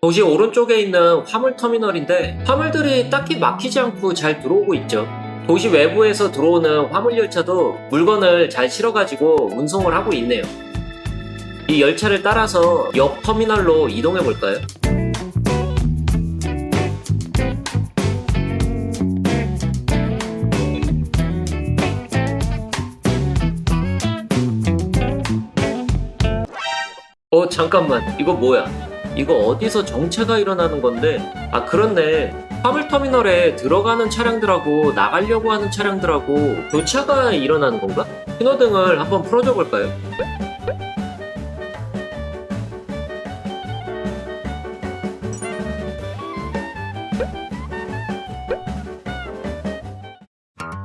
도시 오른쪽에 있는 화물터미널인데 화물들이 딱히 막히지 않고 잘 들어오고 있죠. 도시 외부에서 들어오는 화물열차도 물건을 잘 실어가지고 운송을 하고 있네요. 이 열차를 따라서 옆 터미널로 이동해 볼까요? 잠깐만, 이거 뭐야? 이거 어디서 정체가 일어나는 건데? 아, 그렇네. 화물터미널에 들어가는 차량들하고 나가려고 하는 차량들하고 교차가 일어나는 건가? 신호등을 한번 풀어줘 볼까요?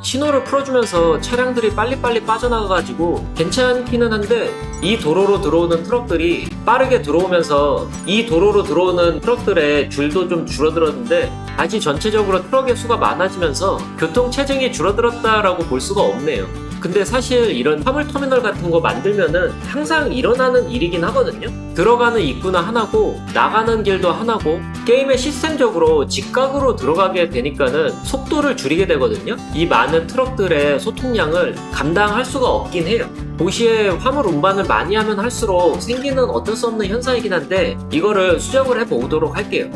신호를 풀어주면서 차량들이 빨리빨리 빠져나가가지고 괜찮기는 한데, 이 도로로 들어오는 트럭들이 빠르게 들어오면서 이 도로로 들어오는 트럭들의 줄도 좀 줄어들었는데, 다시 전체적으로 트럭의 수가 많아지면서 교통체증이 줄어들었다라고 볼 수가 없네요. 근데 사실 이런 화물터미널 같은 거 만들면은 항상 일어나는 일이긴 하거든요. 들어가는 입구는 하나고 나가는 길도 하나고, 게임에 시스템적으로 직각으로 들어가게 되니까는 속도를 줄이게 되거든요. 이 많은 트럭들의 소통량을 감당할 수가 없긴 해요. 도시에 화물 운반을 많이 하면 할수록 생기는 어쩔 수 없는 현상이긴 한데, 이거를 수정을 해보도록 할게요.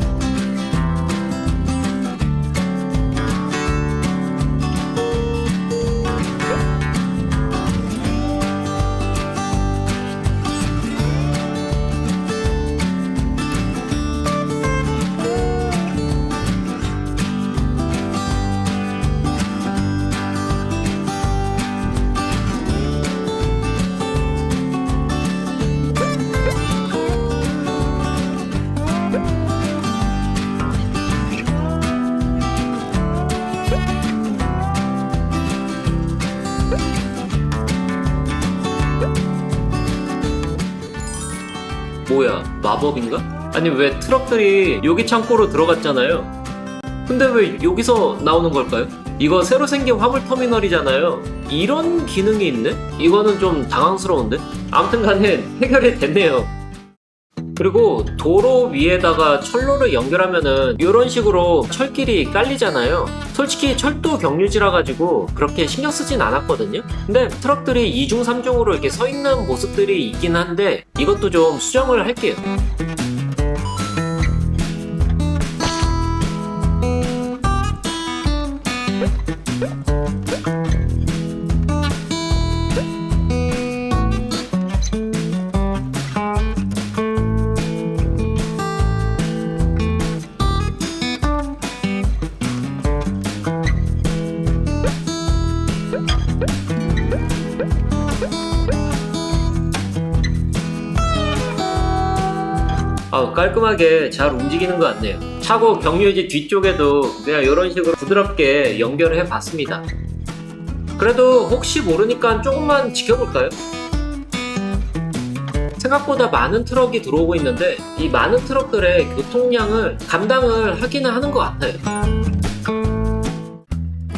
뭐야, 마법인가? 아니, 왜 트럭들이 여기 창고로 들어갔잖아요. 근데 왜 여기서 나오는 걸까요? 이거 새로 생긴 화물터미널이잖아요. 이런 기능이 있네? 이거는 좀 당황스러운데? 아무튼 간에 해결이 됐네요. 그리고 도로 위에다가 철로를 연결하면은 이런 식으로 철길이 깔리잖아요. 솔직히 철도 경유지라 가지고 그렇게 신경 쓰진 않았거든요. 근데 트럭들이 2중 3중으로 이렇게 서 있는 모습들이 있긴 한데, 이것도 좀 수정을 할게요. 깔끔하게 잘 움직이는 것 같네요. 차고 경유지 뒤쪽에도 그냥 이런 식으로 부드럽게 연결을 해봤습니다. 그래도 혹시 모르니까 조금만 지켜볼까요? 생각보다 많은 트럭이 들어오고 있는데, 이 많은 트럭들의 교통량을 감당을 하기는 하는 것 같아요.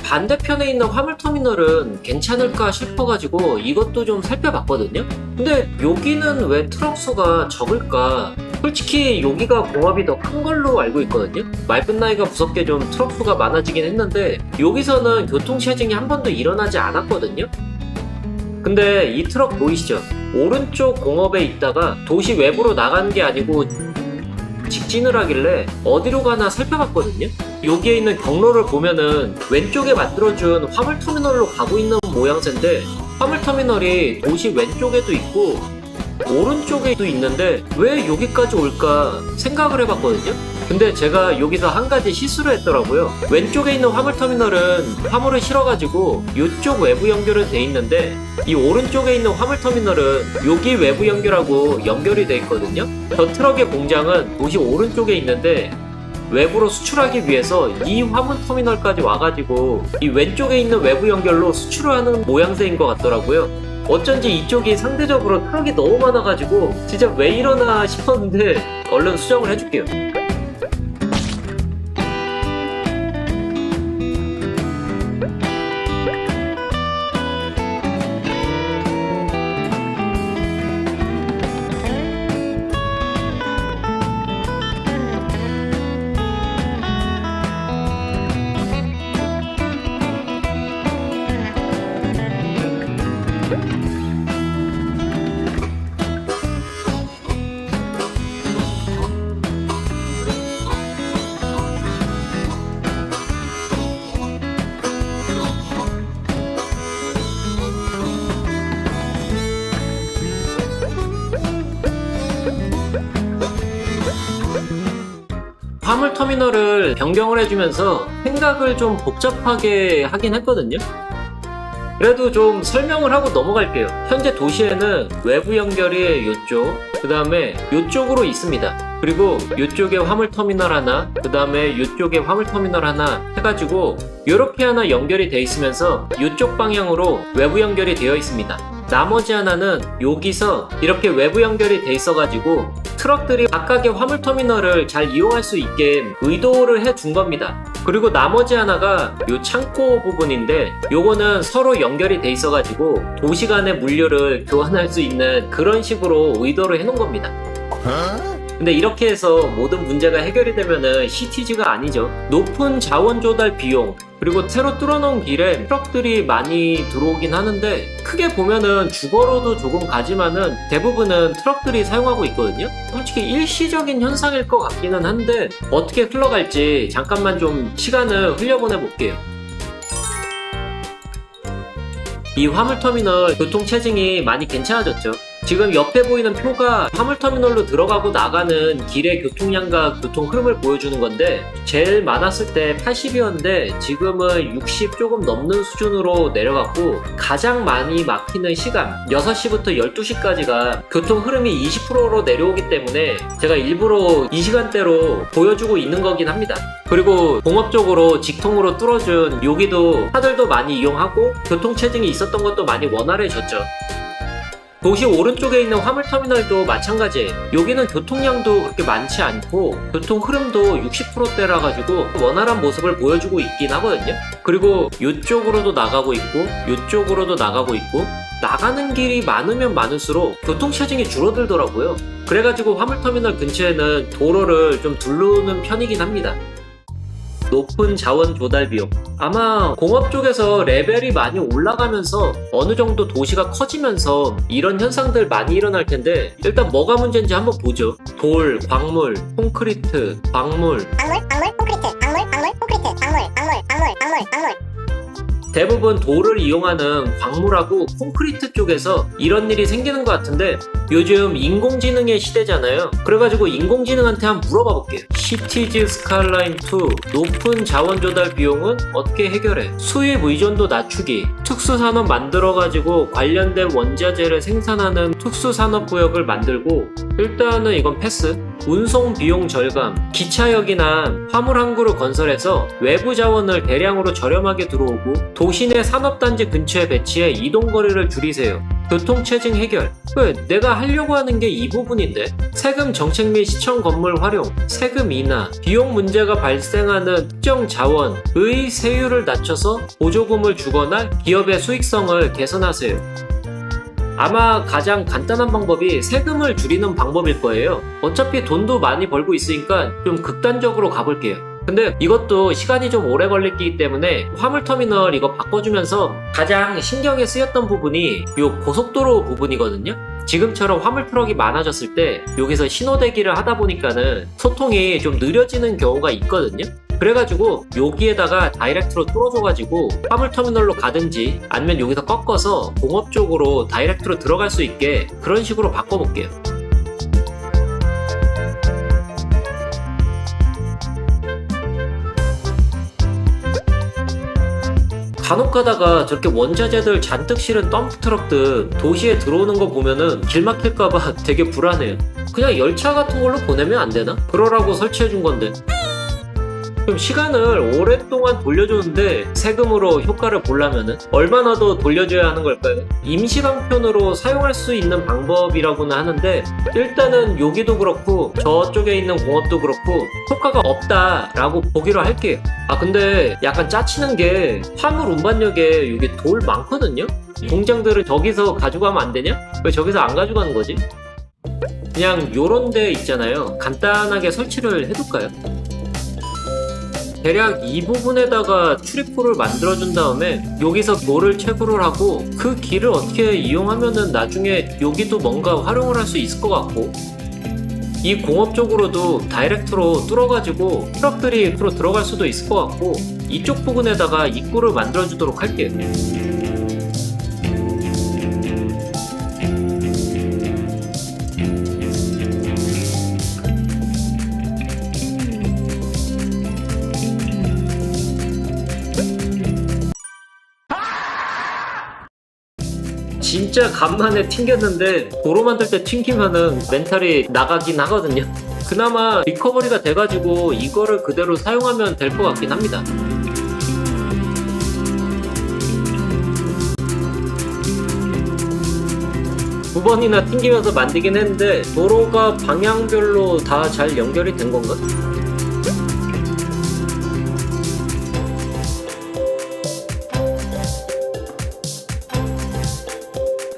반대편에 있는 화물터미널은 괜찮을까 싶어가지고 이것도 좀 살펴봤거든요. 근데 여기는 왜 트럭 수가 적을까? 솔직히 여기가 공업이 더 큰 걸로 알고 있거든요. 맑은 나이가 무섭게 좀 트럭 수가 많아지긴 했는데, 여기서는 교통체증이 한 번도 일어나지 않았거든요. 근데 이 트럭 보이시죠? 오른쪽 공업에 있다가 도시 외부로 나가는 게 아니고 직진을 하길래 어디로 가나 살펴봤거든요. 여기에 있는 경로를 보면은 왼쪽에 만들어준 화물터미널로 가고 있는 모양새인데, 화물터미널이 도시 왼쪽에도 있고 오른쪽에도 있는데 왜 여기까지 올까 생각을 해봤거든요. 근데 제가 여기서 한 가지 실수를 했더라고요. 왼쪽에 있는 화물터미널은 화물을 실어가지고 이쪽 외부 연결은 돼 있는데, 이 오른쪽에 있는 화물터미널은 여기 외부 연결하고 연결이 돼 있거든요. 저 트럭의 공장은 도시 오른쪽에 있는데 외부로 수출하기 위해서 이 화물터미널까지 와가지고 이 왼쪽에 있는 외부 연결로 수출을 하는 모양새인 것 같더라고요. 어쩐지 이쪽이 상대적으로 트럭이 너무 많아가지고 진짜 왜 이러나 싶었는데, 얼른 수정을 해줄게요. 화물터미널을 변경을 해주면서 생각을 좀 복잡하게 하긴 했거든요. 그래도 좀 설명을 하고 넘어갈게요. 현재 도시에는 외부 연결이 이쪽, 그 다음에 이쪽으로 있습니다. 그리고 이쪽에 화물터미널 하나, 그 다음에 이쪽에 화물터미널 하나 해가지고 이렇게 하나 연결이 되어 있으면서 이쪽 방향으로 외부 연결이 되어 있습니다. 나머지 하나는 여기서 이렇게 외부 연결이 돼 있어가지고 트럭들이 각각의 화물터미널을 잘 이용할 수 있게 의도를 해둔 겁니다. 그리고 나머지 하나가 요 창고 부분인데 요거는 서로 연결이 돼 있어가지고 도시 간의 물류를 교환할 수 있는 그런 식으로 의도를 해놓은 겁니다. 근데 이렇게 해서 모든 문제가 해결이 되면은 시티즈가 아니죠. 높은 자원 조달 비용, 그리고 새로 뚫어놓은 길에 트럭들이 많이 들어오긴 하는데 크게 보면은 주거로도 조금 가지만은 대부분은 트럭들이 사용하고 있거든요. 솔직히 일시적인 현상일 것 같기는 한데 어떻게 흘러갈지 잠깐만 좀 시간을 흘려보내 볼게요. 이 화물터미널 교통체증이 많이 괜찮아졌죠. 지금 옆에 보이는 표가 화물터미널로 들어가고 나가는 길의 교통량과 교통 흐름을 보여주는 건데 제일 많았을 때 80이었는데 지금은 60 조금 넘는 수준으로 내려갔고 가장 많이 막히는 시간 6시부터 12시까지가 교통 흐름이 20%로 내려오기 때문에 제가 일부러 이 시간대로 보여주고 있는 거긴 합니다. 그리고 공업적으로 직통으로 뚫어준 여기도 차들도 많이 이용하고 교통체증이 있었던 것도 많이 원활해졌죠. 도시 오른쪽에 있는 화물터미널도 마찬가지예요. 여기는 교통량도 그렇게 많지 않고 교통 흐름도 60%대라 가지고 원활한 모습을 보여주고 있긴 하거든요. 그리고 이쪽으로도 나가고 있고 이쪽으로도 나가고 있고 나가는 길이 많으면 많을수록 교통체증이 줄어들더라고요. 그래가지고 화물터미널 근처에는 도로를 좀 두르는 편이긴 합니다. 높은 자원 조달 비용. 아마 공업 쪽에서 레벨이 많이 올라가면서 어느 정도 도시가 커지면서 이런 현상들 많이 일어날 텐데 일단 뭐가 문제인지 한번 보죠. 돌, 광물, 콘크리트, 광물, 대부분 돌을 이용하는 광물하고 콘크리트 쪽에서 이런 일이 생기는 것 같은데 요즘 인공지능의 시대잖아요. 그래가지고 인공지능한테 한번 물어봐 볼게요. 시티즈 스카이라인 2 높은 자원 조달 비용은 어떻게 해결해? 수입 의존도 낮추기, 특수산업 만들어가지고 관련된 원자재를 생산하는 특수산업구역을 만들고 일단은 이건 패스. 운송 비용 절감, 기차역이나 화물 항구를 건설해서 외부 자원을 대량으로 저렴하게 들어오고 도시 내 산업단지 근처에 배치해 이동거리를 줄이세요. 교통체증 해결. 왜? 내가 하려고 하는 게 이 부분인데. 세금 정책 및 시청 건물 활용, 세금 인하, 비용 문제가 발생하는 특정 자원의 세율을 낮춰서 보조금을 주거나 기업의 수익성을 개선하세요. 아마 가장 간단한 방법이 세금을 줄이는 방법일 거예요. 어차피 돈도 많이 벌고 있으니까 좀 극단적으로 가볼게요. 근데 이것도 시간이 좀 오래 걸리기 때문에 화물터미널 이거 바꿔주면서 가장 신경에 쓰였던 부분이 이 고속도로 부분이거든요. 지금처럼 화물트럭이 많아졌을 때 여기서 신호대기를 하다 보니까는 소통이 좀 느려지는 경우가 있거든요. 그래가지고 여기에다가 다이렉트로 뚫어줘가지고 화물터미널로 가든지 아니면 여기서 꺾어서 공업 쪽으로 다이렉트로 들어갈 수 있게 그런 식으로 바꿔볼게요. 간혹 가다가 저렇게 원자재들 잔뜩 실은 덤프트럭들 도시에 들어오는 거 보면은 길 막힐까봐 되게 불안해요. 그냥 열차 같은 걸로 보내면 안 되나? 그러라고 설치해준 건데. 좀 시간을 오랫동안 돌려줬는데 세금으로 효과를 보려면은 얼마나 더 돌려줘야 하는 걸까요? 임시방편으로 사용할 수 있는 방법이라고는 하는데 일단은 여기도 그렇고 저쪽에 있는 공업도 그렇고 효과가 없다라고 보기로 할게요. 아 근데 약간 짜치는 게 화물 운반역에 여기 돌 많거든요? 공장들을 저기서 가져가면 안 되냐? 왜 저기서 안 가져가는 거지? 그냥 요런 데 있잖아요. 간단하게 설치를 해둘까요? 대략 이 부분에다가 출입구를 만들어준 다음에 여기서 돌을 채굴을 하고 그 길을 어떻게 이용하면은 나중에 여기도 뭔가 활용을 할 수 있을 것 같고 이 공업 쪽으로도 다이렉트로 뚫어가지고 트럭들이 앞으로 들어갈 수도 있을 것 같고 이쪽 부분에다가 입구를 만들어주도록 할게요. 진짜 간만에 튕겼는데 도로 만들 때 튕기면은 멘탈이 나가긴 하거든요. 그나마 리커버리가 돼가지고 이거를 그대로 사용하면 될 것 같긴 합니다. 2번이나 튕기면서 만들긴 했는데 도로가 방향별로 다 잘 연결이 된 건가?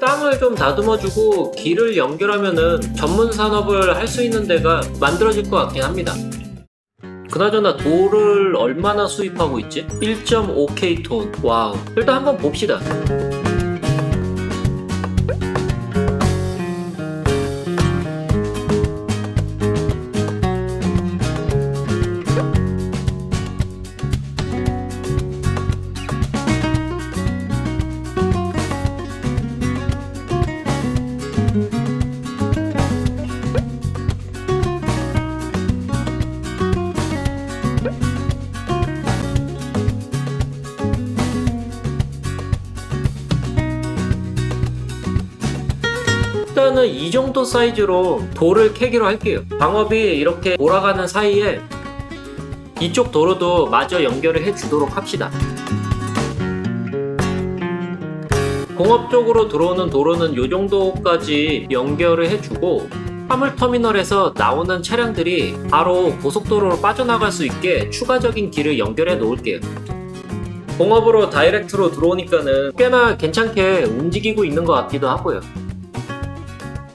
땅을 좀 다듬어주고 길을 연결하면은 전문 산업을 할 수 있는 데가 만들어질 것 같긴 합니다. 그나저나 돌을 얼마나 수입하고 있지? 1.5K톤. 와우. 일단 한번 봅시다. 일단은 이 정도 사이즈로 돌을 캐기로 할게요. 방업이 이렇게 돌아가는 사이에 이쪽 도로도 마저 연결을 해주도록 합시다. 공업 쪽으로 들어오는 도로는 이 정도까지 연결을 해주고 화물터미널에서 나오는 차량들이 바로 고속도로로 빠져나갈 수 있게 추가적인 길을 연결해 놓을게요. 공업으로 다이렉트로 들어오니까는 꽤나 괜찮게 움직이고 있는 것 같기도 하고요.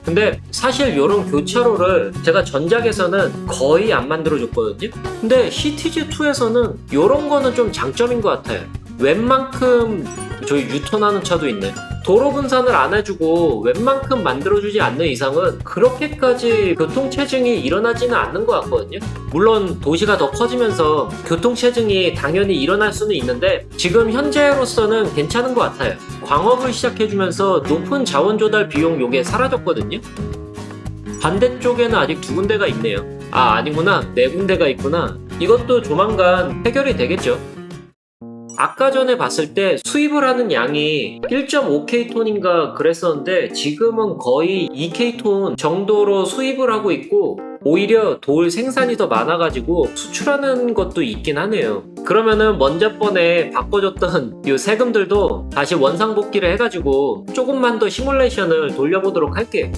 근데 사실 이런 교차로를 제가 전작에서는 거의 안 만들어줬거든요. 근데 시티즈2에서는 이런 거는 좀 장점인 것 같아요. 웬만큼 저희 유턴하는 차도 있네. 도로 분산을 안 해주고 웬만큼 만들어주지 않는 이상은 그렇게까지 교통체증이 일어나지는 않는 것 같거든요. 물론 도시가 더 커지면서 교통체증이 당연히 일어날 수는 있는데 지금 현재로서는 괜찮은 것 같아요. 광업을 시작해주면서 높은 자원 조달 비용 요게 사라졌거든요. 반대쪽에는 아직 2군데가 있네요. 아, 아니구나. 4군데가 있구나. 이것도 조만간 해결이 되겠죠. 아까 전에 봤을 때 수입을 하는 양이 1.5K톤인가 그랬었는데 지금은 거의 2K톤 정도로 수입을 하고 있고 오히려 돌 생산이 더 많아가지고 수출하는 것도 있긴 하네요. 그러면은 먼저번에 바꿔줬던 이 세금들도 다시 원상복귀를 해가지고 조금만 더 시뮬레이션을 돌려보도록 할게요.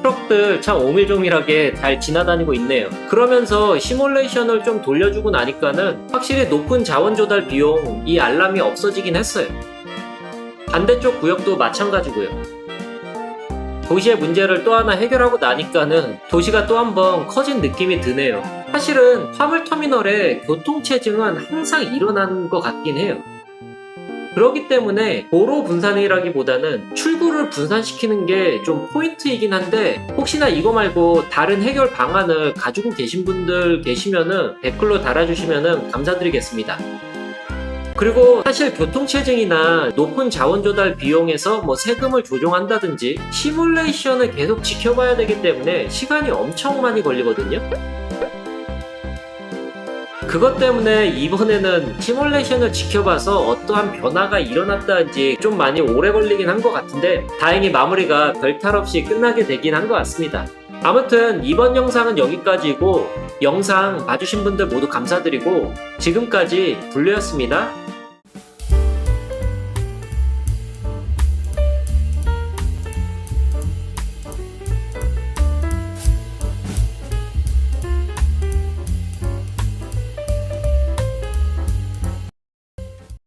트럭들 참 오밀조밀하게 잘 지나다니고 있네요. 그러면서 시뮬레이션을 좀 돌려주고 나니까는 확실히 높은 자원 조달 비용 이 알람이 없어지긴 했어요. 반대쪽 구역도 마찬가지고요. 도시의 문제를 또 하나 해결하고 나니까는 도시가 또 한번 커진 느낌이 드네요. 사실은 화물터미널에 교통체증은 항상 일어나는 것 같긴 해요. 그렇기 때문에 도로 분산이라기보다는 출구를 분산시키는 게 좀 포인트이긴 한데 혹시나 이거 말고 다른 해결 방안을 가지고 계신 분들 계시면은 댓글로 달아주시면은 감사드리겠습니다. 그리고 사실 교통체증이나 높은 자원 조달 비용에서 뭐 세금을 조정한다든지 시뮬레이션을 계속 지켜봐야 되기 때문에 시간이 엄청 많이 걸리거든요. 그것 때문에 이번에는 시뮬레이션을 지켜봐서 어떠한 변화가 일어났다든지 좀 많이 오래 걸리긴 한 것 같은데 다행히 마무리가 별탈 없이 끝나게 되긴 한 것 같습니다. 아무튼 이번 영상은 여기까지고 영상 봐주신 분들 모두 감사드리고 지금까지 블루였습니다.